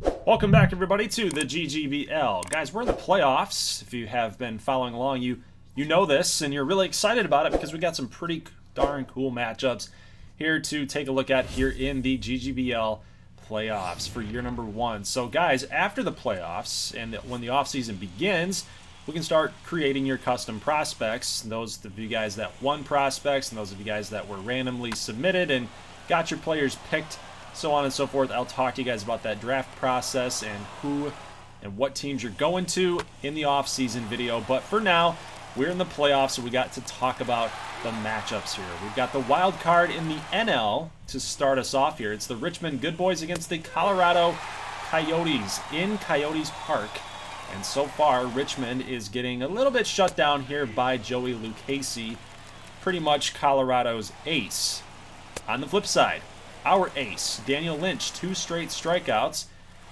Welcome back, everybody, to the GGBL. Guys, we're in the playoffs. If you have been following along, you know this, and you're really excited about it because we got some pretty darn cool matchups here to take a look at here in the GGBL playoffs for year number 1. So, guys, after the playoffs and when the offseason begins, we can start creating your custom prospects. Those of you guys that won prospects and those of you guys that were randomly submitted and got your players picked, so on and so forth. I'll talk to you guys about that draft process and who and what teams you're going to in the off-season video. But for now, we're in the playoffs, so we got to talk about the matchups here. We've got the wild card in the NL to start us off here. It's the Richmond Good Boys against the Colorado Coyotes in Coyotes Park. And so far, Richmond is getting a little bit shut down here by Joey Lucchesi, pretty much Colorado's ace. On the flip side, our ace, Daniel Lynch, 2 straight strikeouts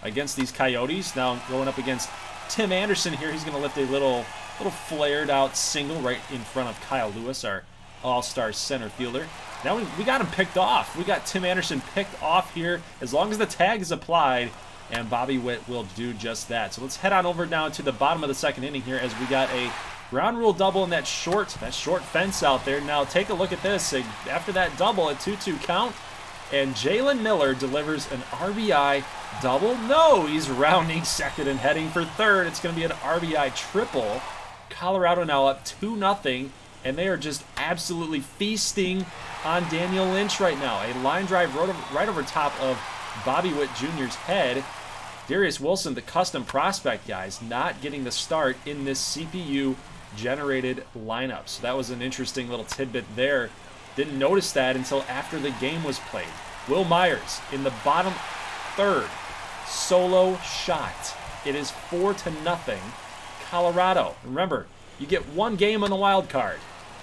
against these Coyotes. Now going up against Tim Anderson here. He's going to lift a little flared out single right in front of Kyle Lewis, our all-star center fielder. Now we got him picked off. We got Tim Anderson picked off here as long as the tag is applied, and Bobby Witt will do just that. So let's head on over now to the bottom of the second inning here as we got a ground rule double in that short fence out there. Now take a look at this. After that double, a 2-2 count. And Jalen Miller delivers an RBI double. No, he's rounding second and heading for third. It's going to be an RBI triple. Colorado now up 2-0, and they are just absolutely feasting on Daniel Lynch right now. A line drive right over top of Bobby Witt Jr.'s head. Darius Wilson, the custom prospect, guys, not getting the start in this CPU-generated lineup. So that was an interesting little tidbit there. Didn't notice that until after the game was played. Will Myers in the bottom third. Solo shot. It is 4-0. Colorado. Remember, you get one game on the wild card.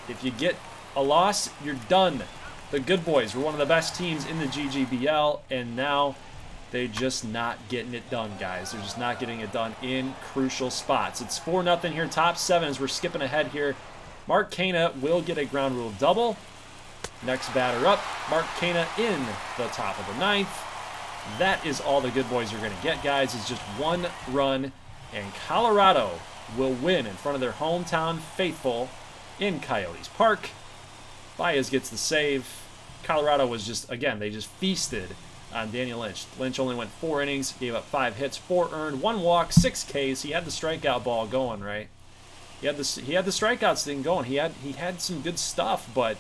If you get a loss, you're done. The Good Boys were one of the best teams in the GGBL, and now they're just not getting it done, guys. They're just not getting it done in crucial spots. It's 4-0 here, top 7 as we're skipping ahead here. Mark Cana will get a ground rule double. Next batter up, Mark Cana in the top of the 9th. That is all the Good Boys are going to get, guys. It's just 1 run, and Colorado will win in front of their hometown faithful in Coyotes Park. Baez gets the save. Colorado was just, again, they just feasted on Daniel Lynch. Lynch only went 4 innings, gave up 5 hits, 4 earned, 1 walk, 6 Ks. He had the strikeout ball going, right? He had the strikeouts thing going. He had some good stuff, but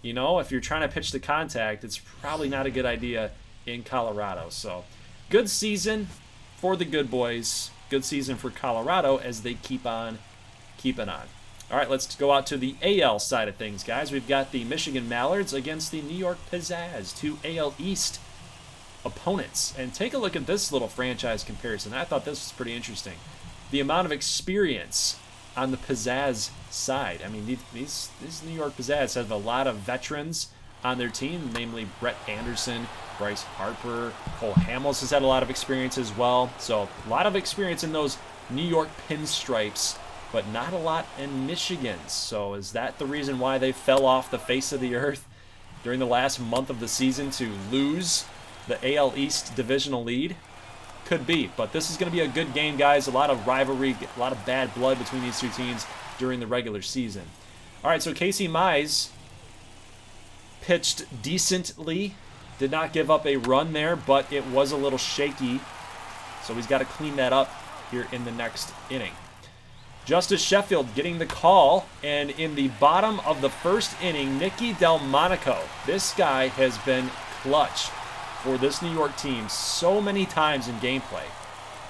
you know, if you're trying to pitch to contact, it's probably not a good idea in Colorado. So, good season for the Good Boys. Good season for Colorado as they keep on keeping on. All right, let's go out to the AL side of things, guys. We've got the Michigan Mallards against the New York Pizzazz, 2 AL East opponents. And take a look at this little franchise comparison. I thought this was pretty interesting. The amount of experience on the Pizzazz side. I mean, these New York Pizzazz have a lot of veterans on their team, namely Brett Anderson, Bryce Harper, Cole Hamels has had a lot of experience as well. So a lot of experience in those New York Pinstripes, but not a lot in Michigan's. So is that the reason why they fell off the face of the earth during the last month of the season to lose the AL East divisional lead? Could be, but this is going to be a good game, guys. A lot of rivalry, a lot of bad blood between these two teams during the regular season. All right, so Casey Mize pitched decently. Did not give up a run there, but it was a little shaky. So he's got to clean that up here in the next inning. Justice Sheffield getting the call, and in the bottom of the first inning, Nicky Delmonico. This guy has been clutch for this New York team so many times in gameplay.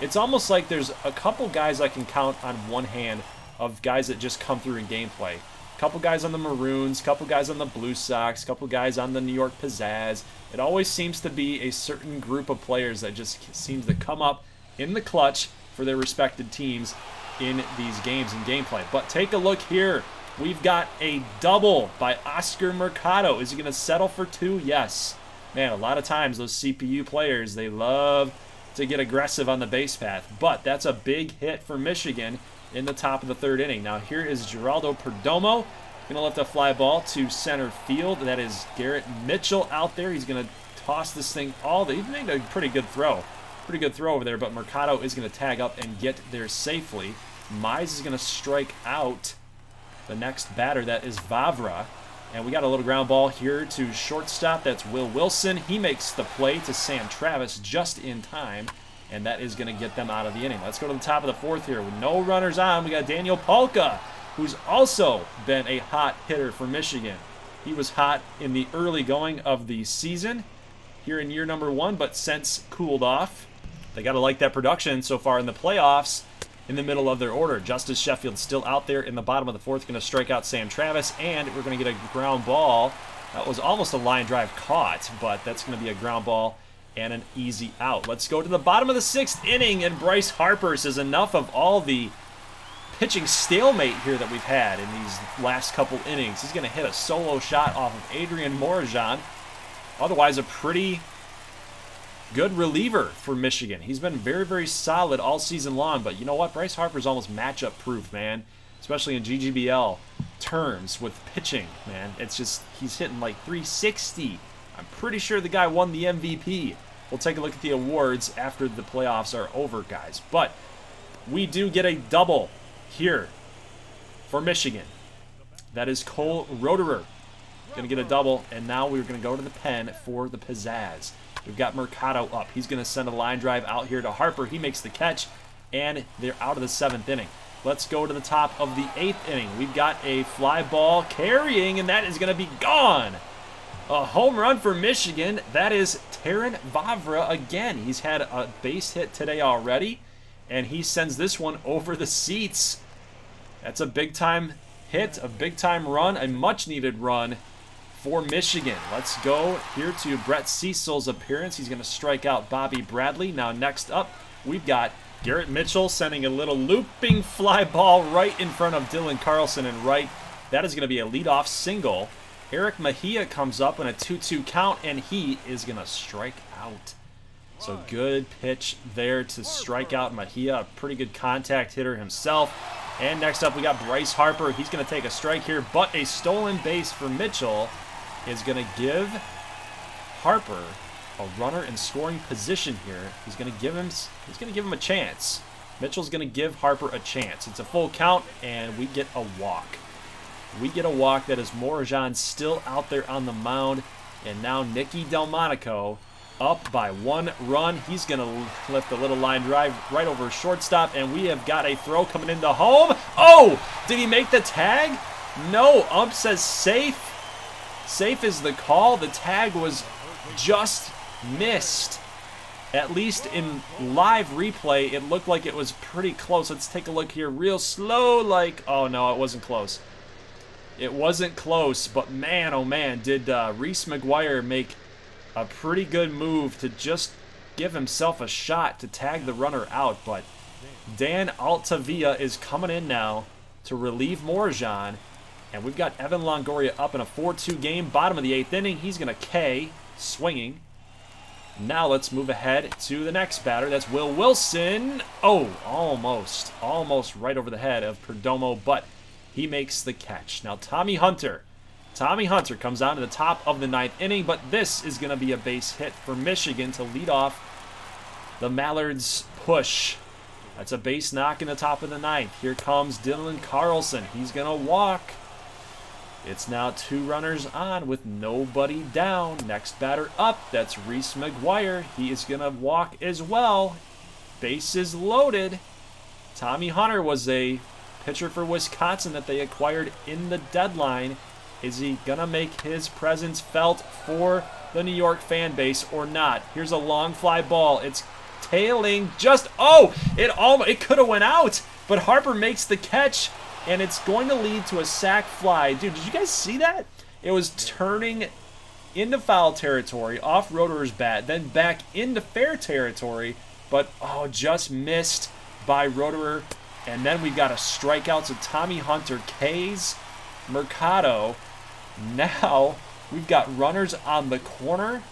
It's almost like there's a couple guys I can count on one hand of guys that just come through in gameplay. A couple guys on the Maroons, a couple guys on the Blue Sox, a couple guys on the New York Pizzazz. It always seems to be a certain group of players that just seems to come up in the clutch for their respected teams in these games and gameplay. But take a look here. We've got a double by Oscar Mercado. Is he going to settle for 2? Yes. Man, a lot of times those CPU players, they love to get aggressive on the base path. But that's a big hit for Michigan in the top of the third inning. Now here is Geraldo Perdomo. Going to lift a fly ball to center field. That is Garrett Mitchell out there. He's going to toss this thing all the... He made a pretty good throw Pretty good throw over there, but Mercado is going to tag up and get there safely. Mize is going to strike out the next batter. That is Vavra. And we got a little ground ball here to shortstop. That's Will Wilson. He makes the play to Sam Travis just in time, and that is going to get them out of the inning. Let's go to the top of the fourth here with no runners on. We got Daniel Polka, who's also been a hot hitter for Michigan. He was hot in the early going of the season here in year number 1, but since cooled off. They got to like that production so far in the playoffs in the middle of their order. Justice Sheffield's still out there in the bottom of the fourth, going to strike out Sam Travis, and we're going to get a ground ball. That was almost a line drive caught, but that's going to be a ground ball and an easy out. Let's go to the bottom of the 6th inning, and Bryce Harper says enough of all the pitching stalemate here that we've had in these last couple innings. He's going to hit a solo shot off of Adrian Morajan. Otherwise, a pretty good reliever for Michigan. He's been very, very solid all season long, but you know what? Bryce Harper's almost matchup proof, man. Especially in GGBL terms with pitching, man. It's just, he's hitting like 360. I'm pretty sure the guy won the MVP. We'll take a look at the awards after the playoffs are over, guys. But we do get a double here for Michigan. That is Cole Roederer. Going to get a double, and now we're going to go to the pen for the Pizzazz. We've got Mercado up. He's going to send a line drive out here to Harper. He makes the catch, and they're out of the 7th inning. Let's go to the top of the 8th inning. We've got a fly ball carrying, and that is going to be gone. A home run for Michigan. That is Taran Vavra again. He's had a base hit today already, and he sends this one over the seats. That's a big-time hit, a big-time run, a much-needed run for Michigan. Let's go here to Brett Cecil's appearance. He's going to strike out Bobby Bradley. Now next up, we've got Garrett Mitchell sending a little looping fly ball right in front of Dylan Carlson in right. That is going to be a leadoff single. Eric Mejia comes up in a 2-2 count, and he is going to strike out. So good pitch there to strike out Mejia. A pretty good contact hitter himself. And next up, we got Bryce Harper. He's going to take a strike here, but a stolen base for Mitchell is going to give Harper a runner in scoring position here. He's going to give him a chance. Mitchell's going to give Harper a chance. It's a full count, and we get a walk. We get a walk. That is Morajan still out there on the mound, and now Nicky Delmonico up by 1 run. He's going to lift a little line drive right over shortstop, and we have got a throw coming into home. Oh, did he make the tag? No, ump says safe. Safe is the call. The tag was just missed. At least in live replay, it looked like it was pretty close. Let's take a look here real slow like, oh no, it wasn't close. It wasn't close, but man, oh man, did Reese McGuire make a pretty good move to just give himself a shot to tag the runner out. But Dan Altavia is coming in now to relieve Morajan. And we've got Evan Longoria up in a 4-2 game, bottom of the 8th inning. He's going to K, swinging. Now let's move ahead to the next batter. That's Will Wilson. Oh, almost right over the head of Perdomo, but he makes the catch. Now Tommy Hunter comes on to the top of the 9th inning, but this is going to be a base hit for Michigan to lead off the Mallards' push. That's a base knock in the top of the 9th. Here comes Dylan Carlson. He's going to walk. It's now 2 runners on with nobody down. Next batter up, that's Reese McGuire. He is going to walk as well. Bases loaded. Tommy Hunter was a pitcher for Wisconsin that they acquired in the deadline. Is he going to make his presence felt for the New York fan base or not? Here's a long fly ball. It's tailing just, it could have went out, but Harper makes the catch. And it's going to lead to a sac fly. Dude, did you guys see that? It was turning into foul territory off Roederer's bat, then back into fair territory, but just missed by Roederer. And then we got a strikeout, so Tommy Hunter K's Mercado. Now we've got runners on the corner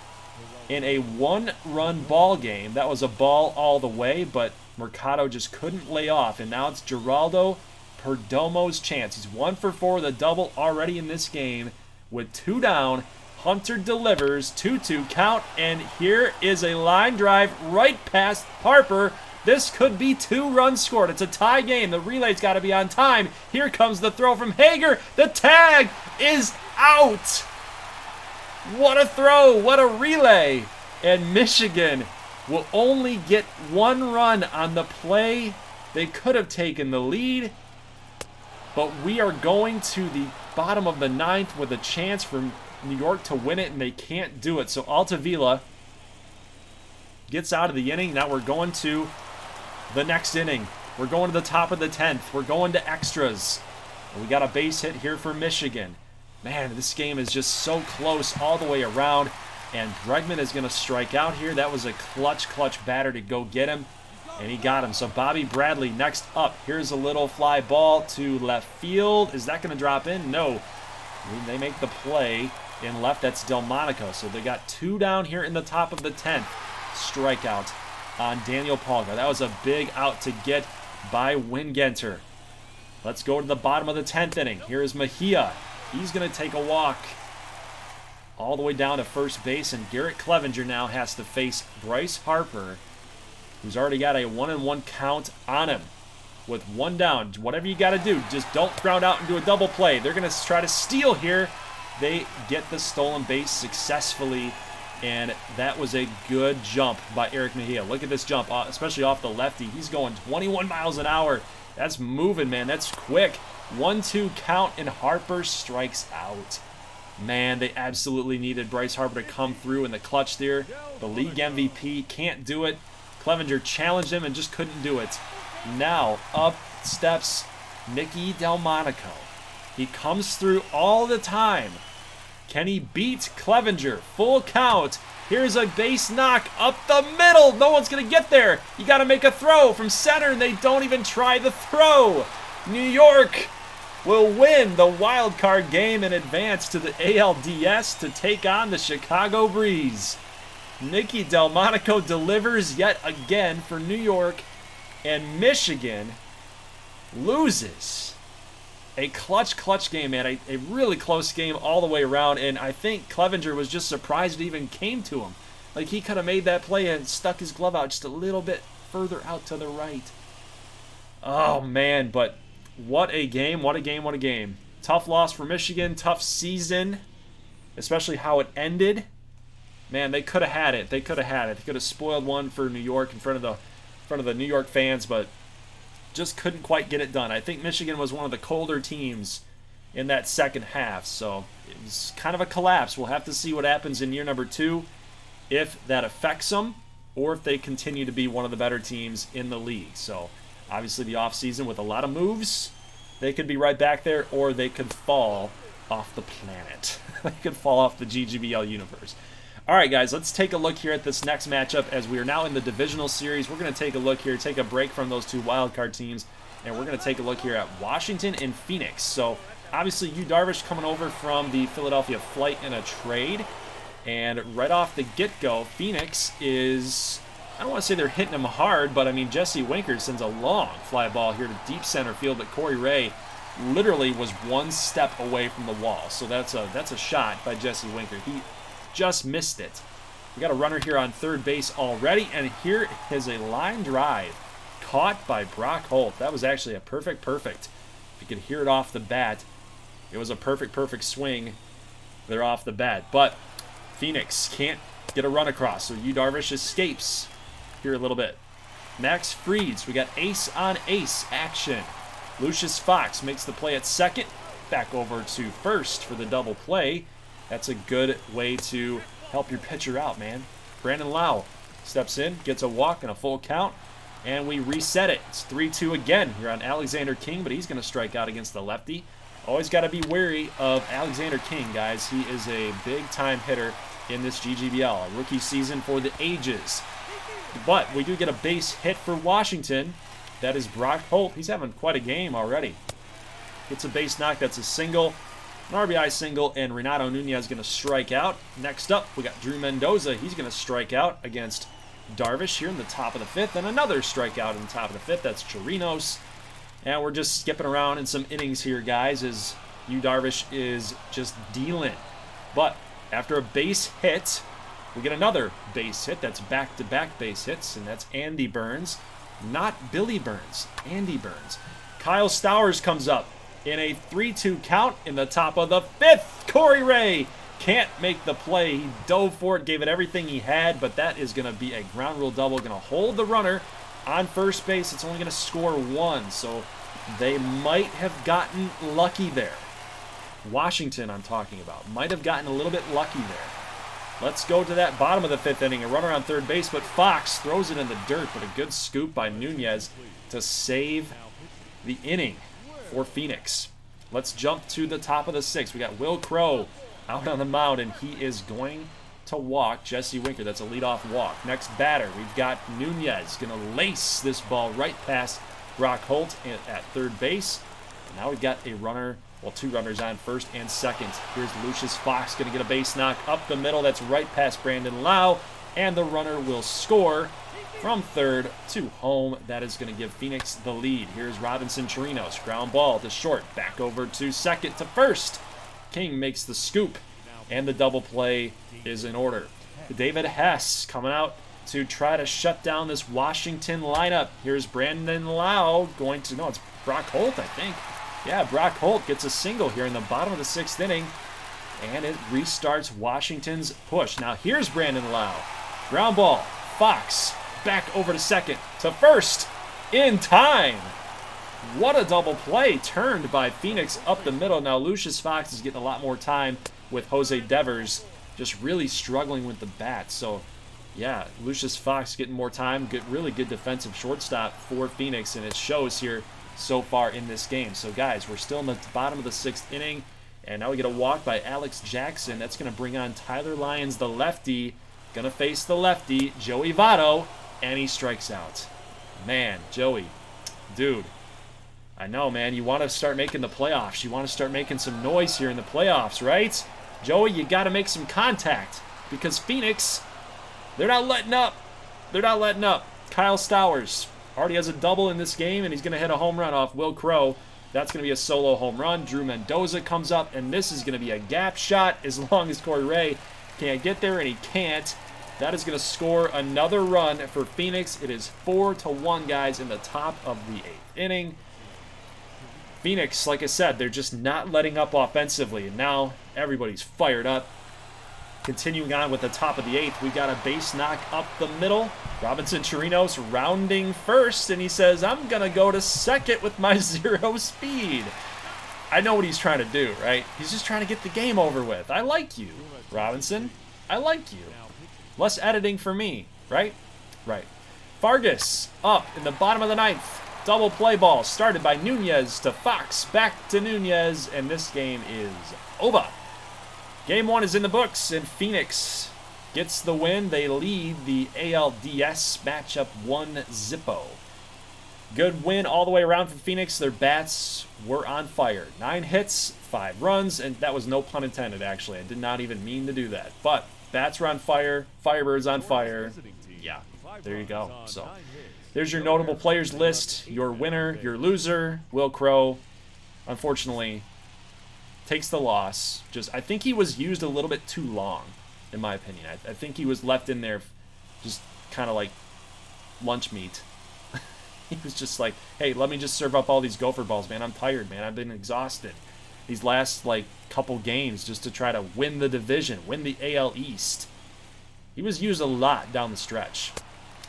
in a 1-run ball game. That was a ball all the way, but Mercado just couldn't lay off. And now it's Geraldo Perdomo's chance. He's 1 for 4 with a double already in this game. With 2 down, Hunter delivers, 2-2 count, and here is a line drive right past Harper. This could be 2 runs scored. It's a tie game. The relay's got to be on time. Here comes the throw from Hager. The tag is out. What a throw. What a relay. And Michigan will only get 1 run on the play. They could have taken the lead, but we are going to the bottom of the 9th with a chance for New York to win it, and they can't do it. So Altavilla gets out of the inning. Now we're going to the next inning. We're going to the top of the 10th. We're going to extras. And we got a base hit here for Michigan. Man, this game is just so close all the way around. And Bregman is going to strike out here. That was a clutch batter to go get him. And he got him. So Bobby Bradley next up. Here's a little fly ball to left field. Is that going to drop in? No. They make the play in left. That's Delmonico. So they got 2 down here in the top of the 10th. Strikeout on Daniel Palga. That was a big out to get by Wingenter. Let's go to the bottom of the 10th inning. Here is Mejia. He's going to take a walk all the way down to first base, and Garrett Clevenger now has to face Bryce Harper, who's already got a 1-1 count on him. With 1 down, whatever you got to do, just don't ground out and do a double play. They're going to try to steal here. They get the stolen base successfully, and that was a good jump by Eric Mejia. Look at this jump, especially off the lefty. He's going 21 miles an hour. That's moving, man. That's quick. 1-2 count, and Harper strikes out. Man, they absolutely needed Bryce Harper to come through in the clutch there. The league MVP can't do it. Clevenger challenged him and just couldn't do it. Now, up steps Nicky Delmonico. He comes through all the time. Can he beat Clevenger? Full count. Here's a base knock up the middle. No one's going to get there. You got to make a throw from center, and they don't even try the throw. New York will win the wild card game and advance to the ALDS to take on the Chicago Breeze. Nicky Delmonico delivers yet again for New York, and Michigan loses. A clutch game, man. A really close game all the way around, and I think Clevenger was just surprised it even came to him. Like, he could have made that play and stuck his glove out just a little bit further out to the right. Oh, man, but what a game, what a game, what a game. Tough loss for Michigan, tough season, especially how it ended. Man, they could have had it. They could have had it. They could have spoiled one for New York in front of the New York fans, but just couldn't quite get it done. I think Michigan was one of the colder teams in that second half, so it was kind of a collapse. We'll have to see what happens in year number 2, if that affects them, or if they continue to be one of the better teams in the league. So obviously the offseason with a lot of moves, they could be right back there, or they could fall off the planet. They could fall off the GGBL universe. All right, guys, let's take a look here at this next matchup as we are now in the Divisional Series. We're going to take a look here, take a break from those 2 wildcard teams, and we're going to take a look here at Washington and Phoenix. So obviously, Yu Darvish coming over from the Philadelphia Flight in a trade, and right off the get-go, Phoenix is, I don't want to say they're hitting him hard, but I mean, Jesse Winker sends a long fly ball here to deep center field, but Corey Ray literally was 1 step away from the wall. So that's a shot by Jesse Winker. He just missed it. We got a runner here on third base already, and here is a line drive caught by Brock Holt. That was actually a perfect. If you could hear it off the bat, it was a perfect swing there off the bat. But Phoenix can't get a run across, so Yu Darvish escapes here a little bit. Max Frieds, we got ace on ace action. Lucius Fox makes the play at second, back over to first for the double play. That's a good way to help your pitcher out, man. Brandon Lau steps in, gets a walk and a full count, and we reset it. It's 3-2 again here on Alexander King, but he's going to strike out against the lefty. Always got to be wary of Alexander King, guys. He is a big-time hitter in this GGBL. A rookie season for the ages. But we do get a base hit for Washington. That is Brock Holt. He's having quite a game already. Gets a base knock. That's a single. An RBI single, and Renato Nunez is going to strike out. Next up, we got Drew Mendoza. He's going to strike out against Darvish here in the top of the 5th, and another strikeout in the top of the 5th. That's Chirinos. And we're just skipping around in some innings here, guys, as Yu Darvish is just dealing. But After a base hit, we get another base hit. That's back-to-back base hits, and that's Andy Burns. Not Billy Burns, Andy Burns. Kyle Stowers comes up in a 3-2 count in the top of the 5th. Corey Ray can't make the play. He dove for it, gave it everything he had, but that is going to be a ground rule double. Going to hold the runner on first base. It's only going to score 1, so they might have gotten lucky there. Washington, I'm talking about, might have gotten a little bit lucky there. Let's go to that bottom of the 5th inning. A runner on third base, but Fox throws it in the dirt, but a good scoop by Nunez to save the inning for Phoenix. Let's jump to the top of the 6th. We got Will Crow out on the mound, and he is going to walk Jesse Winker. That's a leadoff walk. Next batter, we've got Nunez going to lace this ball right past Brock Holt at third base. And now we've got a runner, well, 2 runners on first and second. Here's Lucius Fox going to get a base knock up the middle. That's right past Brandon Lau, and the runner will score from third to home. That is going to give Phoenix the lead. Here's Robinson Chirinos. Ground ball to short. Back over to second to first. King makes the scoop, and the double play is in order. David Hess coming out to try to shut down this Washington lineup. Here's Brandon Lau going to, no, it's Brock Holt, I think. Yeah, Brock Holt gets a single here in the bottom of the 6th inning, and it restarts Washington's push. Now here's Brandon Lau. Ground ball. Fox back over to second to first in time. What a double play turned by Phoenix up the middle. Now Lucius Fox is getting a lot more time with Jose Devers just really struggling with the bat. So, yeah, Lucius Fox getting more time. Really good defensive shortstop for Phoenix, and it shows here so far in this game. So, guys, we're still in the bottom of the 6th inning, and now we get a walk by Alex Jackson. That's going to bring on Tyler Lyons, the lefty. Going to face the lefty, Joey Votto, and he strikes out. Man, Joey, dude, I know, man, you want to start making the playoffs. You want to start making some noise here in the playoffs, right? Joey, you got to make some contact because Phoenix, they're not letting up. They're not letting up. Kyle Stowers already has a double in this game, and he's going to hit a home run off Will Crow. That's going to be a solo home run. Drew Mendoza comes up, and this is going to be a gap shot as long as Corey Ray can't get there, and he can't. That is going to score another run for Phoenix. It is 4-1, guys, in the top of the 8th inning. Phoenix, like I said, they're just not letting up offensively, and now everybody's fired up. Continuing on with the top of the 8th, we got a base knock up the middle. Robinson Chirinos rounding first, and he says, I'm going to go to second with my 0 speed. I know what he's trying to do, right? He's just trying to get the game over with. I like you, Robinson. I like you. Less editing for me, right? Right. Vargas up in the bottom of the 9th. Double play ball started by Nunez to Fox, back to Nunez, and this game is over. Game 1 is in the books, and Phoenix gets the win. They lead the ALDS matchup 1-0. Good win all the way around for Phoenix. Their bats were on fire. 9 hits, 5 runs, and that was no pun intended, actually. I did not even mean to do that. But bats were on fire, Firebirds on fire. Yeah, there you go. So there's your notable players list. Your winner, your loser, Will Crow, unfortunately, takes the loss. I think he was used a little bit too long, in my opinion. I think he was left in there just kind of like lunch meat. He was just like, hey, let me just serve up all these gopher balls, man. I'm tired, man. I've been exhausted these last, couple games just to try to win the division, win the AL East. He was used a lot down the stretch.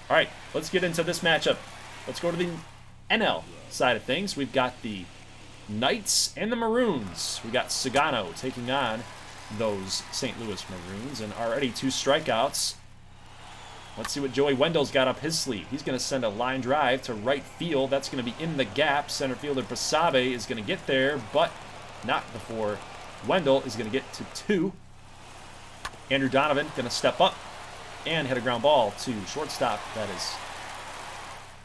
All right, let's get into this matchup. Let's go to the NL side of things. We've got the Knights and the Maroons. We got Sagano taking on those St. Louis Maroons, and already 2 strikeouts. Let's see what Joey Wendell's got up his sleeve. He's going to send a line drive to right field. That's going to be in the gap. Center fielder Basabe is going to get there, but not before Wendell is going to get to 2. Andrew Donovan going to step up and hit a ground ball to shortstop. That is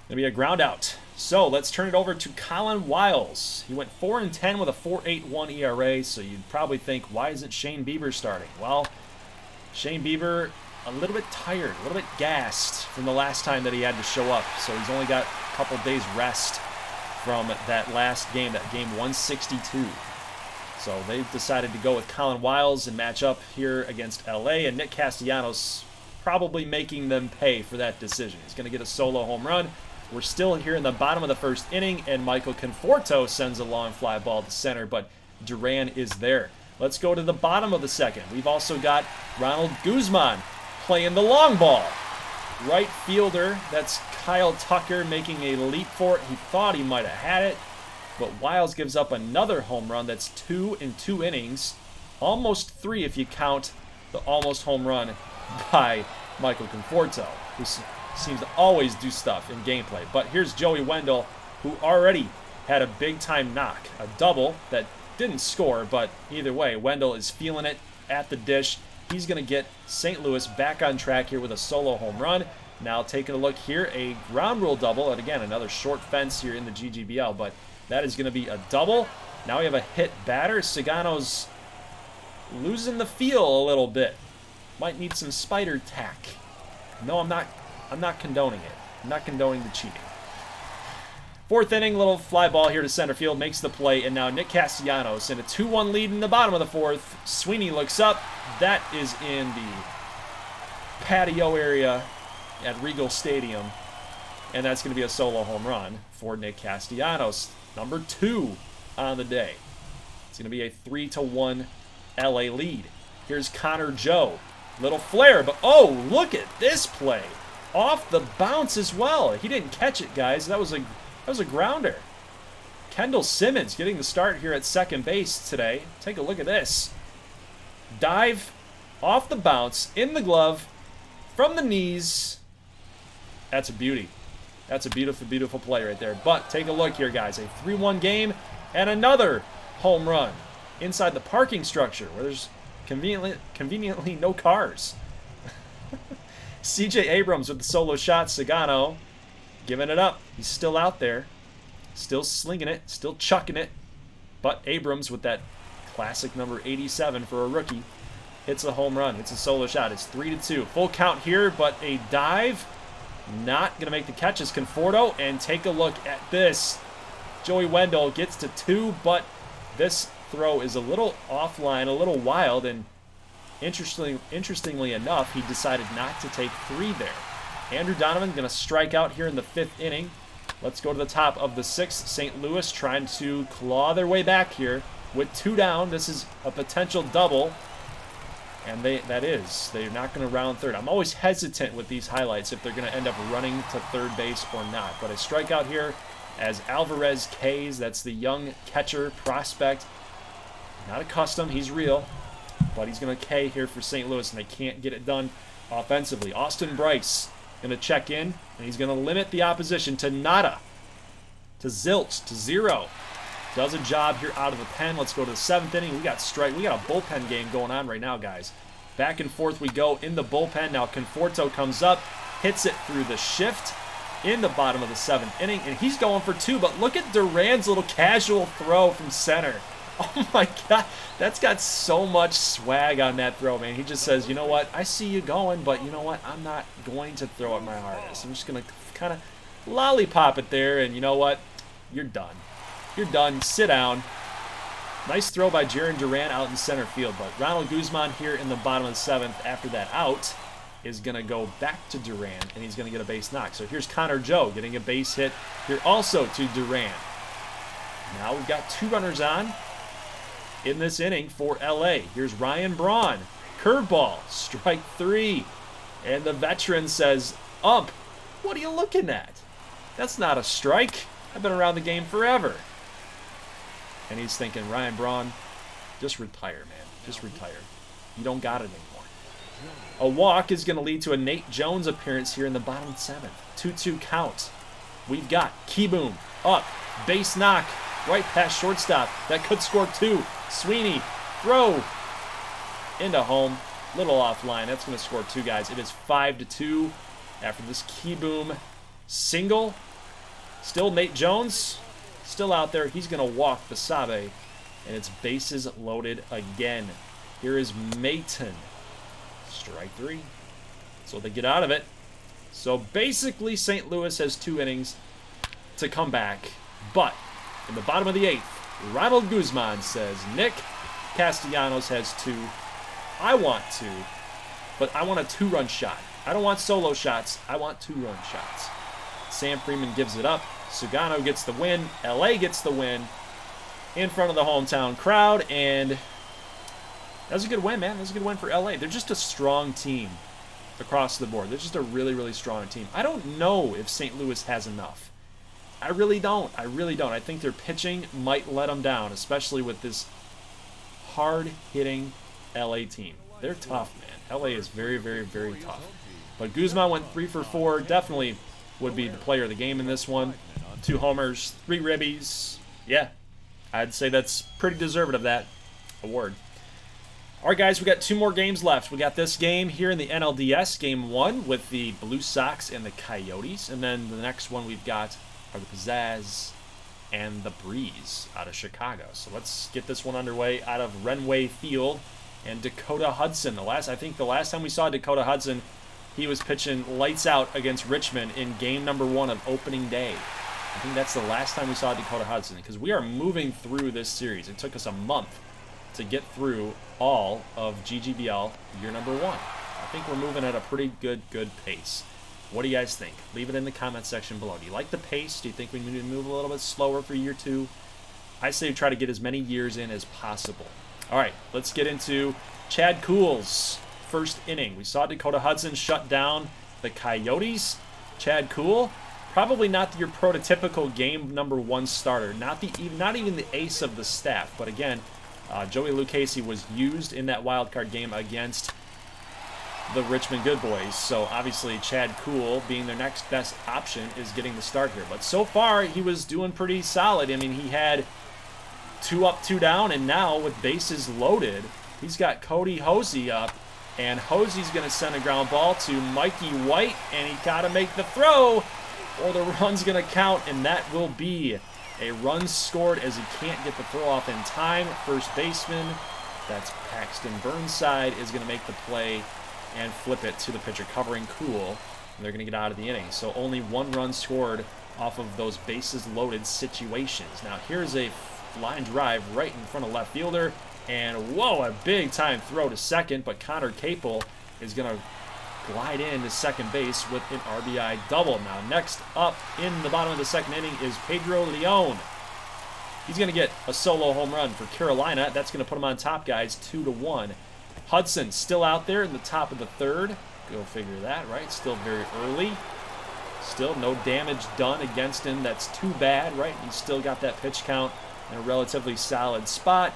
going to be a ground out. So let's turn it over to Colin Wiles. He went 4-10 with a 4.81 ERA, so you'd probably think, why isn't Shane Bieber starting? Well, Shane Bieber a little bit tired, a little bit gassed from the last time that he had to show up, so he's only got a couple days rest from that last game, that game 162. So they decided to go with Colin Wiles and match up here against LA, and Nick Castellanos probably making them pay for that decision. He's going to get a solo home run. We're still here in the bottom of the first inning, and Michael Conforto sends a long fly ball to center, but Duran is there. Let's go to the bottom of the second. We've also got Ronald Guzman playing the long ball. Right fielder, that's Kyle Tucker making a leap for it. He thought he might have had it, but Wiles gives up another home run. That's 2 in 2 innings. Almost 3 if you count the almost home run by Michael Conforto, who seems to always do stuff in gameplay. But here's Joey Wendell, who already had a big-time knock. A double that didn't score, but either way, Wendell is feeling it at the dish. He's going to get St. Louis back on track here with a solo home run. Now taking a look here, a ground rule double, and again, another short fence here in the GGBL, but that is going to be a double. Now we have a hit batter. Sagano's losing the feel a little bit. Might need some spider tack. No, I'm not condoning it. I'm not condoning the cheating. Fourth inning, little fly ball here to center field, makes the play, and now Nick Castellanos in a 2-1 lead in the bottom of the fourth. Sweeney looks up. That is in the patio area at Regal Stadium, and that's going to be a solo home run for Nick Castellanos, number 2 on the day. It's going to be a 3-1 LA lead. Here's Connor Joe. Little flare, but oh, look at this play. Off the bounce as well. He didn't catch it, guys. That was a grounder. Kendall Simmons getting the start here at second base today. Take a look at this. Dive off the bounce, in the glove, from the knees. That's a beauty. That's a beautiful, beautiful play right there. But take a look here, guys. A 3-1 game and another home run inside the parking structure where there's conveniently no cars. CJ Abrams with the solo shot. Sagano giving it up. He's still out there. Still slinging it. Still chucking it. But Abrams with that classic number 87 for a rookie hits a home run. It's a solo shot. It's 3-2. Full count here, but a dive. Not going to make the catch is Conforto. And take a look at this. Joey Wendell gets to 2, but this throw is a little offline, a little wild, and interestingly enough, he decided not to take 3 there. Andrew Donovan going to strike out here in the 5th inning. Let's go to the top of the 6th. St. Louis trying to claw their way back here with 2 down. This is a potential double, and they're not going to round third. I'm always hesitant with these highlights if they're going to end up running to third base or not. But a strikeout here as Alvarez K's. That's the young catcher prospect. Not a custom, he's real, but he's going to K here for St. Louis, and they can't get it done offensively. Austin Bryce going to check in, and he's going to limit the opposition to nada, to zilch, to 0. Does a job here out of the pen. Let's go to the 7th inning. We got a bullpen game going on right now, guys. Back and forth we go in the bullpen. Now Conforto comes up, hits it through the shift in the bottom of the 7th inning, and he's going for 2, but look at Duran's little casual throw from center. Oh my God, that's got so much swag on that throw, man. He just says, you know what, I see you going, but you know what, I'm not going to throw it my hardest. I'm just going to kind of lollipop it there, and you know what, you're done. You're done. Sit down. Nice throw by Jaron Duran out in center field, but Ronald Guzman here in the bottom of the 7th after that out is going to go back to Duran, and he's going to get a base knock. So here's Connor Joe getting a base hit here also to Duran. Now we've got 2 runners on in this inning for LA. Here's Ryan Braun. Curveball, strike 3. And the veteran says, ump, what are you looking at? That's not a strike. I've been around the game forever. And he's thinking, Ryan Braun, just retire, man. Just retire. You don't got it anymore. A walk is going to lead to a Nate Jones appearance here in the bottom 7th. 2-2 count. We've got Keyboom up, base knock, right past shortstop. That could score 2. Sweeney, throw into home. Little offline. That's going to score 2, guys. It is 5-2 after this Keyboom single. Still Nate Jones, still out there. He's going to walk Basabe, and it's bases loaded again. Here is Mayton. Strike 3. So they get out of it. So basically, St. Louis has 2 innings to come back. But in the bottom of the 8th, Ronald Guzman says, Nick Castellanos has 2. I want 2, but I want a 2-run shot. I don't want solo shots. I want 2-run shots. Sam Freeman gives it up. Sugano gets the win. LA gets the win in front of the hometown crowd, and that was a good win, man. That was a good win for LA. They're just a strong team across the board. They're just a really, really strong team. I don't know if St. Louis has enough. I really don't. I really don't. I think their pitching might let them down, especially with this hard-hitting LA team. They're tough, man. LA is very, very, very tough. But Guzman went 3 for 4. Definitely would be the player of the game in this one. 2 homers, 3 ribbies. Yeah, I'd say that's pretty deserving of that award. All right, guys, we got 2 more games left. We got this game here in the NLDS, Game 1, with the Blue Sox and the Coyotes. And then the next one we've got are the Pizzazz and the Breeze out of Chicago. So let's get this one underway out of Renway Field. And Dakota Hudson. I think the last time we saw Dakota Hudson, he was pitching lights out against Richmond in game number 1 of opening day. I think that's the last time we saw Dakota Hudson, because we are moving through this series. It took us a month to get through all of GGBL year number 1. I think we're moving at a pretty good pace. What do you guys think? Leave it in the comment section below. Do you like the pace? Do you think we need to move a little bit slower for year 2? I say try to get as many years in as possible. All right, let's get into Chad Kuhl's first inning. We saw Dakota Hudson shut down the Coyotes. Chad Kuhl, probably not your prototypical game number 1 starter. Not even the ace of the staff. But again, Joey Lucchese was used in that wild card game against the Richmond Good Boys. So obviously Chad Kuhl, being their next best option, is getting the start here. But so far he was doing pretty solid. I mean, he had 2 up, 2 down, and now with bases loaded, he's got Cody Hosey up, and Hosey's going to send a ground ball to Mikey White, and he got to make the throw, or the run's going to count, and that will be a run scored as he can't get the throw off in time. First baseman, that's Paxton Burnside, is going to make the play and flip it to the pitcher covering Kuhl, and they're going to get out of the inning. So only 1 run scored off of those bases loaded situations. Now here's a line drive right in front of left fielder, and whoa, a big time throw to second, but Connor Capel is going to glide into second base with an RBI double. Now next up in the bottom of the second inning is Pedro Leon. He's going to get a solo home run for Carolina. That's going to put him on top, guys, 2-1. Hudson still out there in the top of the 3rd. Go figure that, right? Still very early. Still no damage done against him. That's too bad, right? He's still got that pitch count in a relatively solid spot.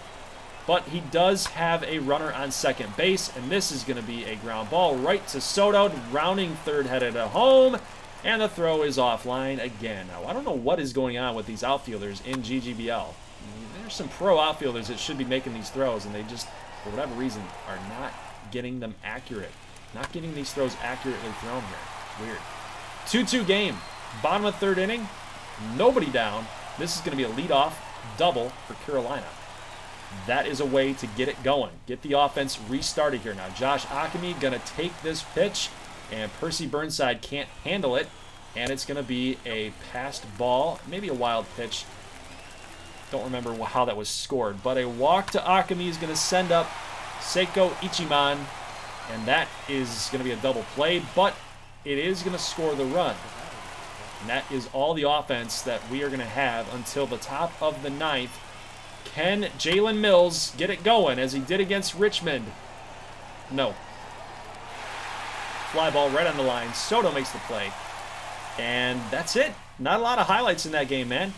But he does have a runner on second base, and this is going to be a ground ball right to Soto, rounding third, headed to home, and the throw is offline again. Now, I don't know what is going on with these outfielders in GGBL. There's some pro outfielders that should be making these throws, and they just, for whatever reason, are not getting them accurate. Not getting these throws accurately thrown here. It's weird. 2-2 game. Bottom of 3rd inning. Nobody down. This is going to be a leadoff double for Carolina. That is a way to get it going. Get the offense restarted here. Now Josh Akemi going to take this pitch, and Percy Burnside can't handle it, and it's going to be a passed ball, maybe a wild pitch. Don't remember how that was scored, but a walk to Akemi is going to send up Seiko Ichiman, and that is going to be a double play, but it is going to score the run. And that is all the offense that we are going to have until the top of the 9th. Can Jalen Mills get it going as he did against Richmond? No. Fly ball right on the line. Soto makes the play. And that's it. Not a lot of highlights in that game, man.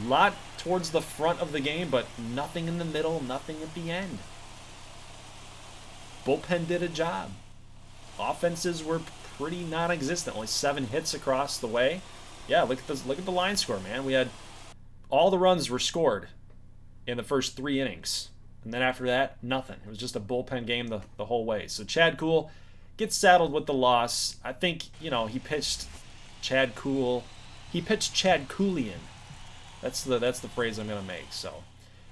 A lot towards the front of the game, but nothing in the middle, nothing at the end. Bullpen did a job. Offenses were pretty non-existent. Only 7 hits across the way. Yeah, look at the line score, man. We had all the runs were scored in the first 3 innings. And then after that, nothing. It was just a bullpen game the whole way. So Chad Kuhl gets saddled with the loss. I think, he pitched Chad Kuhl. He pitched Chad Kuhlian. That's the phrase I'm going to make. So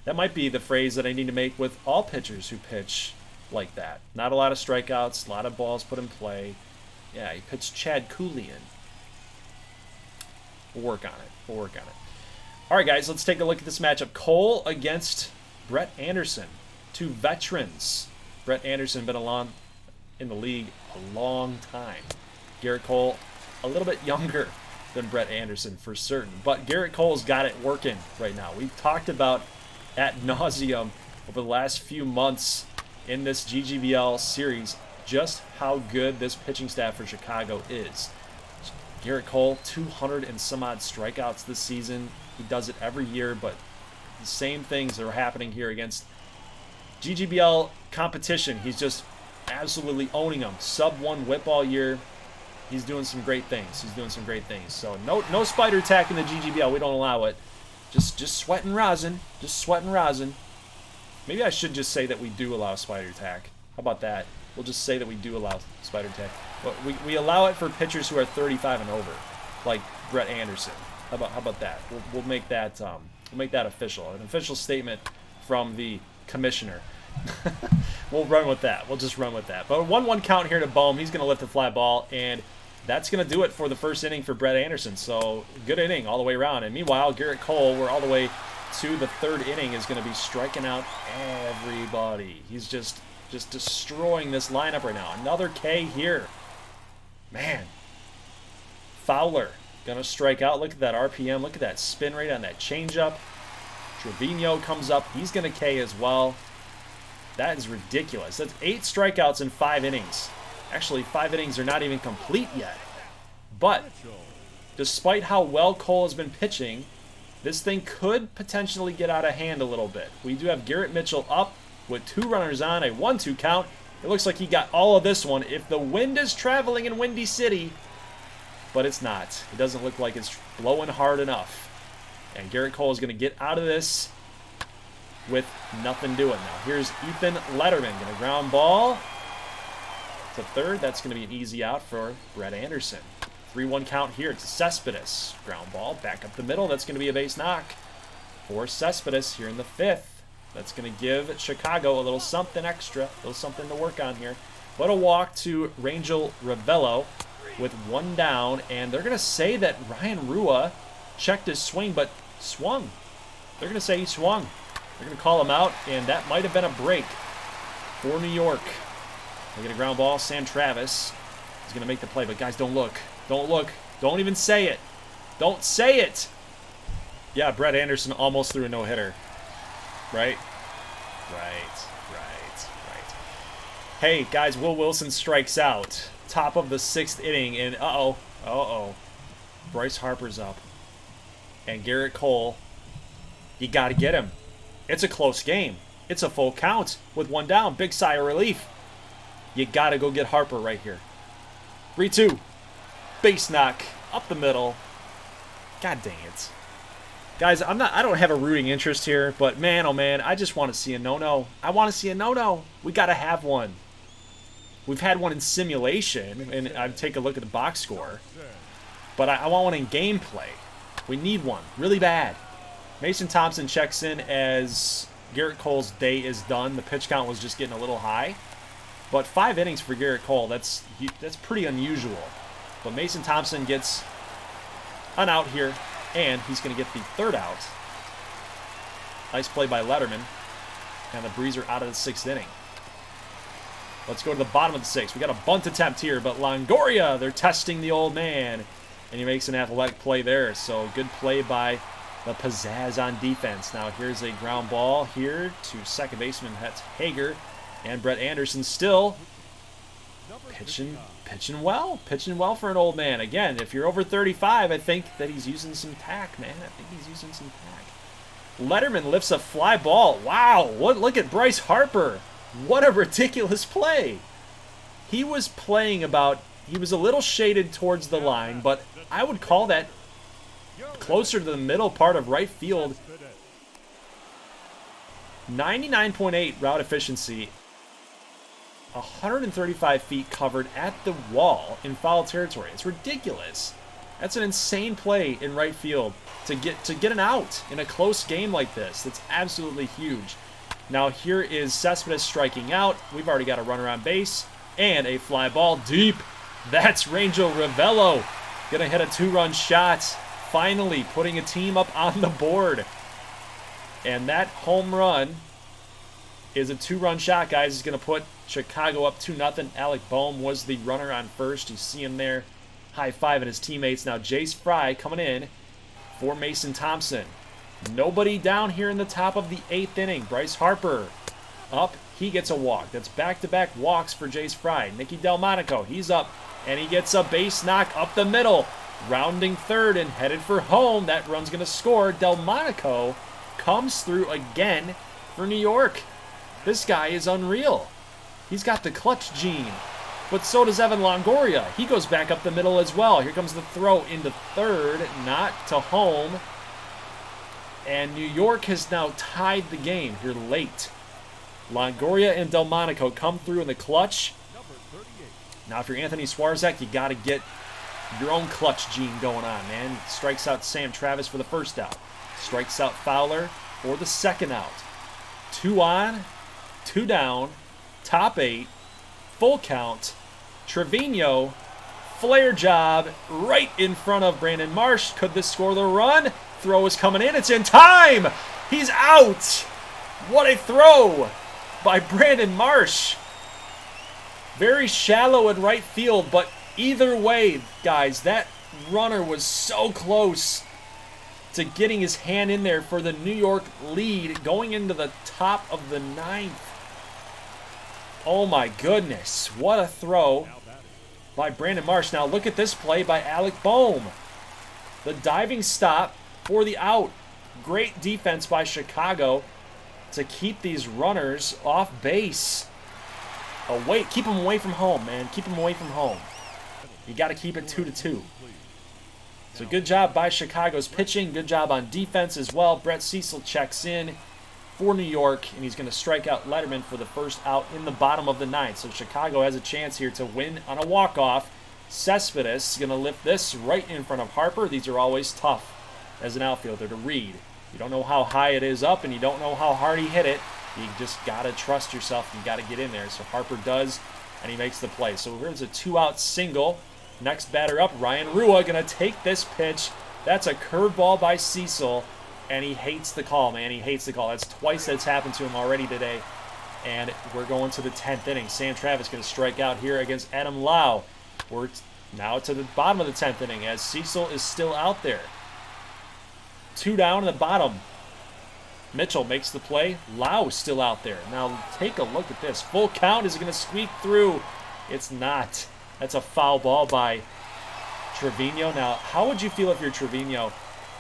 that might be the phrase that I need to make with all pitchers who pitch like that. Not a lot of strikeouts, a lot of balls put in play. Yeah, he pitched Chad Kuhlian. We'll work on it. All right, guys, let's take a look at this matchup. Cole against Brett Anderson. Two veterans. Brett Anderson been along in the league a long time. Garrett Cole a little bit younger than Brett Anderson for certain. But Garrett Cole's got it working right now. We've talked about ad nauseum over the last few months in this GGBL series just how good this pitching staff for Chicago is. Garrett Cole, 200 and some odd strikeouts this season. He does it every year, but the same things that are happening here against GGBL competition. He's just absolutely owning them. Sub-1 whip all year. He's doing some great things. So no spider attack in the GGBL. We don't allow it. Just sweating rosin. Maybe I should just say that we do allow spider attack. How about that? We'll just say that we do allow spider attack. But we allow it for pitchers who are 35 and over, like Brett Anderson. How about that? We'll make that official. An official statement from the commissioner. We'll run with that. We'll just run with that. But 1-1 count here to Bohm. He's going to lift the fly ball, and that's going to do it for the first inning for Brett Anderson. So good inning all the way around. And meanwhile, Garrett Cole, we're all the way to the third inning, is going to be striking out everybody. He's just destroying this lineup right now. Another K here. Man. Fowler going to strike out. Look at that RPM. Look at that spin rate on that changeup. Trevino comes up. He's going to K as well. That is ridiculous. That's 8 strikeouts in 5 innings. Actually, 5 innings are not even complete yet. But despite how well Cole has been pitching, this thing could potentially get out of hand a little bit. We do have Garrett Mitchell up with 2 runners on, a 1-2 count. It looks like he got all of this one. If the wind is traveling in Windy City, but it's not. It doesn't look like it's blowing hard enough. And Garrett Cole is going to get out of this with nothing doing. Now here's Ethan Letterman, going to ground ball to third. That's going to be an easy out for Brett Anderson. 3-1 count here to Cespedes. Ground ball back up the middle. That's going to be a base knock for Cespedes here in the 5th. That's going to give Chicago a little something extra, a little something to work on here. But a walk to Rangel Ravello with 1 down, and they're going to say that Ryan Rua checked his swing, but swung. They're going to say he swung. They're going to call him out, and that might have been a break for New York. They get a ground ball. Sam Travis is going to make the play, but guys, don't look. Don't look. Don't even say it. Don't say it. Yeah, Brett Anderson almost threw a no-hitter. Right? Right. Hey, guys, Will Wilson strikes out. Top of the 6th inning, and uh-oh. Bryce Harper's up. And Garrett Cole, you got to get him. It's a close game. It's a full count with 1 down. Big sigh of relief. You got to go get Harper right here. 3-2. Base knock up the middle. God dang it. Guys, I don't have a rooting interest here, but man, oh man, I just want to see a no-no. I want to see a no-no. We got to have one. We've had one in simulation, and I'd take a look at the box score. But I want one in gameplay. We need one really bad. Mason Thompson checks in as Garrett Cole's day is done. The pitch count was just getting a little high. But 5 innings for Garrett Cole, that's pretty unusual. But Mason Thompson gets an out here, and he's going to get the 3rd out. Nice play by Letterman. And the Breezer out of the 6th inning. Let's go to the bottom of the 6th. We got a bunt attempt here, but Longoria, they're testing the old man. And he makes an athletic play there. So good play by the Pizzazz on defense. Now here's a ground ball here to second baseman. That's Hager. And Brett Anderson still pitching well for an old man. Again, if you're over 35, I think that he's using some tack, man. Letterman lifts a fly ball. Wow, look at Bryce Harper. What a ridiculous play. He was playing he was a little shaded towards the line, but I would call that closer to the middle part of right field. 99.8 route efficiency. 135 feet covered at the wall in foul territory. It's ridiculous. That's an insane play in right field to get an out in a close game like this. That's absolutely huge. Now here is Cespedes striking out. We've already got a runner on base and a fly ball deep. That's Rangel Ravello gonna hit a 2-run shot finally putting a team up on the board. And that home run is a 2-run shot, guys. It's going to put Chicago up 2-0. Alec Boehm was the runner on first. You see him there high-fiving his teammates. Now Jace Fry coming in for Mason Thompson. Nobody down here in the top of the 8th inning. Bryce Harper up. He gets a walk. That's back-to-back walks for Jace Fry. Nicky Delmonico, he's up, and he gets a base knock up the middle. Rounding third and headed for home. That run's going to score. Delmonico comes through again for New York. This guy is unreal. He's got the clutch gene. But so does Evan Longoria. He goes back up the middle as well. Here comes the throw into third, not to home. And New York has now tied the game here late. Longoria and Delmonico come through in the clutch. Now, if you're Anthony Swarzak, you got to get your own clutch gene going on, man. Strikes out Sam Travis for the first out. Strikes out Fowler for the second out. 2 on, 2 down, top 8, full count. Trevino, flare job right in front of Brandon Marsh. Could this score the run? Throw is coming in. It's in time. He's out. What a throw by Brandon Marsh. Very shallow in right field, but either way, guys, that runner was so close to getting his hand in there for the New York lead going into the top of the 9th. Oh my goodness, what a throw by Brandon Marsh. Now look at this play by Alec Boehm. The diving stop for the out. Great defense by Chicago to keep these runners off base. Keep them away from home, man. Keep them away from home. You got to keep it 2-2. So good job by Chicago's pitching. Good job on defense as well. Brett Cecil checks in for New York, and he's going to strike out Letterman for the first out in the bottom of the 9th. So Chicago has a chance here to win on a walk-off. Cespedes is going to lift this right in front of Harper. These are always tough as an outfielder to read. You don't know how high it is up, and you don't know how hard he hit it. You just got to trust yourself. You got to get in there. So Harper does, and he makes the play. So here's a 2-out single. Next batter up, Ryan Rua, going to take this pitch. That's a curveball by Cecil, and he hates the call, man. He hates the call. That's twice that's happened to him already today. And we're going to the 10th inning. Sam Travis going to strike out here against Adam Lau. We're now to the bottom of the 10th inning as Cecil is still out there. 2 down in the bottom. Mitchell makes the play. Lau still out there. Now take a look at this. Full count. Is it going to squeak through? It's not. That's a foul ball by Trevino. Now, how would you feel if you're Trevino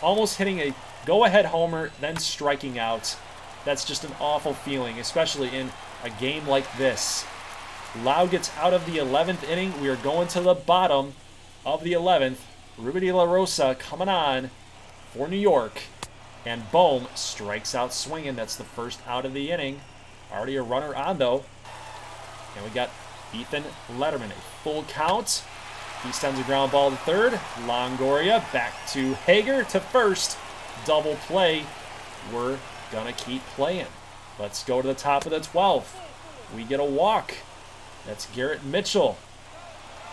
almost hitting a go-ahead homer, then striking out? That's just an awful feeling, especially in a game like this. Lau gets out of the 11th inning. We are going to the bottom of the 11th. Ruben De La Rosa coming on for New York. And Boehm strikes out swinging. That's the first out of the inning. Already a runner on, though. And we got Ethan Letterman, a full count. He sends a ground ball to third. Longoria back to Hager to first. Double play. We're going to keep playing. Let's go to the top of the 12th. We get a walk. That's Garrett Mitchell.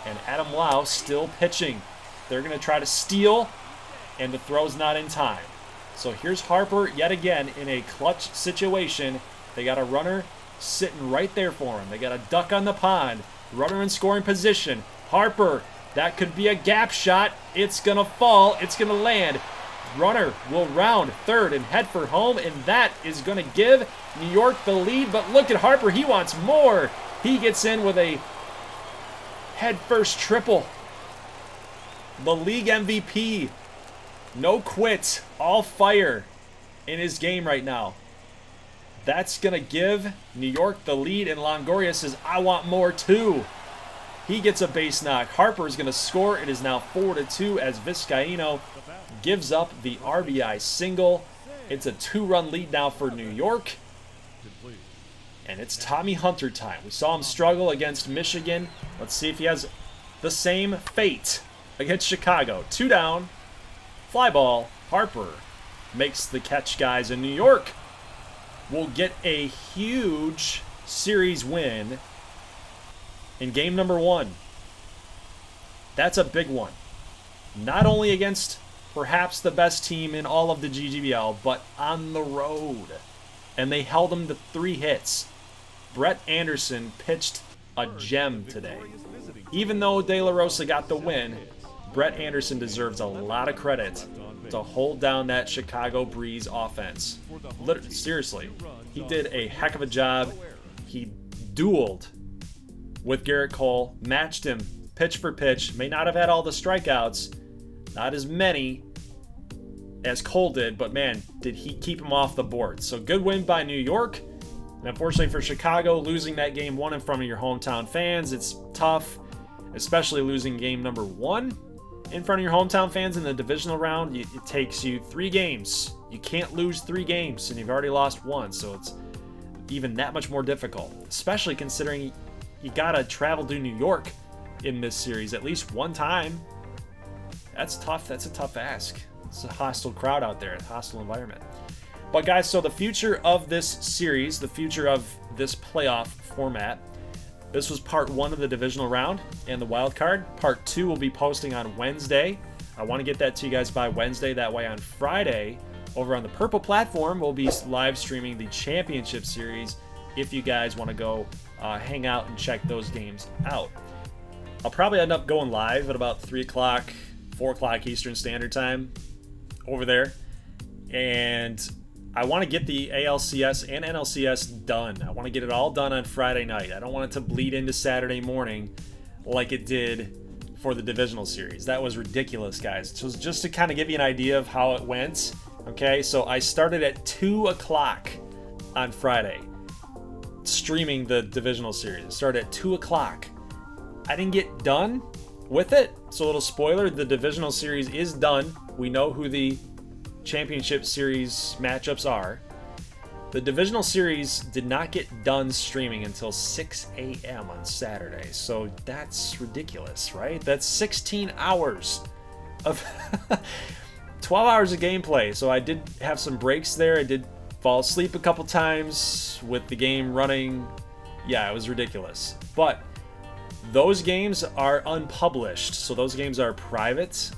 And Adam Lau still pitching. They're going to try to steal, and the throw's not in time. So here's Harper yet again in a clutch situation. They got a runner sitting right there for him. They got a duck on the pond. Runner in scoring position. Harper, that could be a gap shot. It's going to fall. It's going to land. Runner will round third and head for home, and that is going to give New York the lead. But look at Harper. He wants more. He gets in with a head-first triple. The league MVP. No quit. All fire in his game right now. That's going to give New York the lead, and Longoria says, I want more too. He gets a base knock. Harper is going to score. It is now 4-2 as Vizcaino gives up the RBI single. It's a 2-run lead now for New York. And it's Tommy Hunter time. We saw him struggle against Michigan. Let's see if he has the same fate against Chicago. 2 down. Fly ball. Harper makes the catch, guys, in New York. Will get a huge series win in game number 1. That's a big one. Not only against perhaps the best team in all of the GGBL, but on the road. And they held them to 3 hits. Brett Anderson pitched a gem today. Even though De La Rosa got the win, Brett Anderson deserves a lot of credit to hold down that Chicago Breeze offense. Seriously, he did a heck of a job. He dueled with Garrett Cole, matched him pitch for pitch, may not have had all the strikeouts, not as many as Cole did, but man, did he keep him off the board. So good win by New York. And unfortunately for Chicago, losing that game 1 in front of your hometown fans, it's tough, especially losing game number 1 in front of your hometown fans in the divisional round. It takes you 3 games. You can't lose 3 games, and you've already lost 1, so it's even that much more difficult, especially considering you gotta travel to New York in this series at least 1 time. That's tough. That's a tough ask. It's a hostile crowd out there, a hostile environment. But guys, so the future of this series, the future of this playoff format, this was part 1 of the divisional round and the wild card. Part 2 will be posting on Wednesday. I want to get that to you guys by Wednesday. That way on Friday, over on the Purple platform, we'll be live streaming the championship series if you guys want to go hang out and check those games out. I'll probably end up going live at about 3 o'clock, 4 o'clock Eastern Standard Time over there. And I want to get the ALCS and NLCS done. I want to get it all done on Friday night. I don't want it to bleed into Saturday morning like it did for the Divisional Series. That was ridiculous, guys. So just to kind of give you an idea of how it went, okay? So I started at 2 o'clock on Friday streaming the Divisional Series. It started at 2 o'clock. I didn't get done with it. So a little spoiler, the Divisional Series is done. We know who the Championship Series matchups are. The Divisional Series did not get done streaming until 6 a.m. on Saturday. So that's ridiculous, right? That's 16 hours of 12 hours of gameplay. So I did have some breaks there. I did fall asleep a couple times with the game running. Yeah, it was ridiculous. But those games are unpublished. So those games are private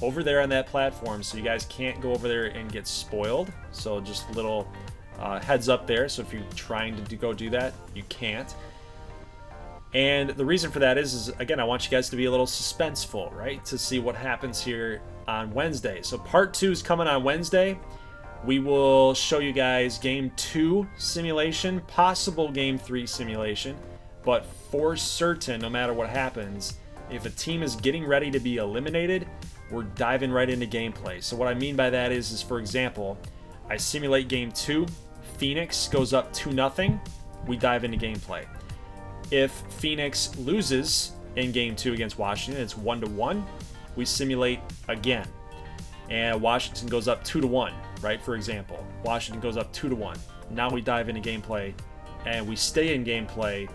over there on that platform. So you guys can't go over there and get spoiled. So just a little heads up there. So if you're trying to go do that, you can't. And the reason for that is again, I want you guys to be a little suspenseful, right? To see what happens here on Wednesday. So part 2 is coming on Wednesday. We will show you guys game 2 simulation, possible game 3 simulation. But for certain, no matter what happens, if a team is getting ready to be eliminated, we're diving right into gameplay. So what I mean by that is for example, I simulate game 2, Phoenix goes up 2-0, we dive into gameplay. If Phoenix loses in game 2 against Washington, it's 1-1, we simulate again. And Washington goes up 2-1, right? For example, Washington goes up 2-1. Now we dive into gameplay, and we stay in gameplay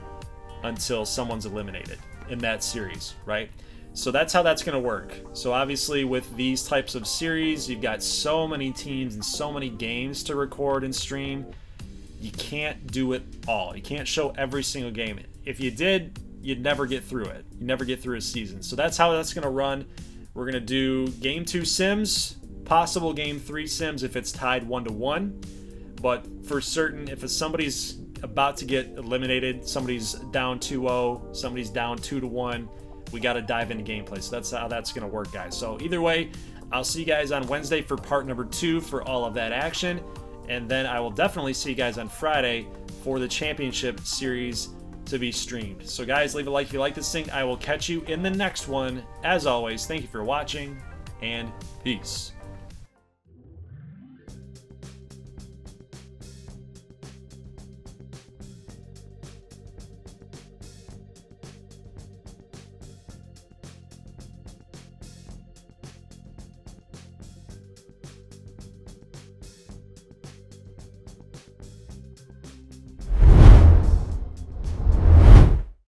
until someone's eliminated in that series, right? So that's how that's going to work. So obviously with these types of series, you've got so many teams and so many games to record and stream. You can't do it all. You can't show every single game. If you did, you'd never get through it. You never get through a season. So that's how that's going to run. We're going to do game 2 sims, possible game 3 sims if it's tied 1-1. But for certain, if somebody's about to get eliminated, somebody's down 2-0, somebody's down 2-1, we got to dive into gameplay. So that's how that's going to work, guys. So either way, I'll see you guys on Wednesday for part number 2 for all of that action. And then I will definitely see you guys on Friday for the championship series to be streamed. So guys, leave a like if you like this thing. I will catch you in the next one. As always, thank you for watching, and peace.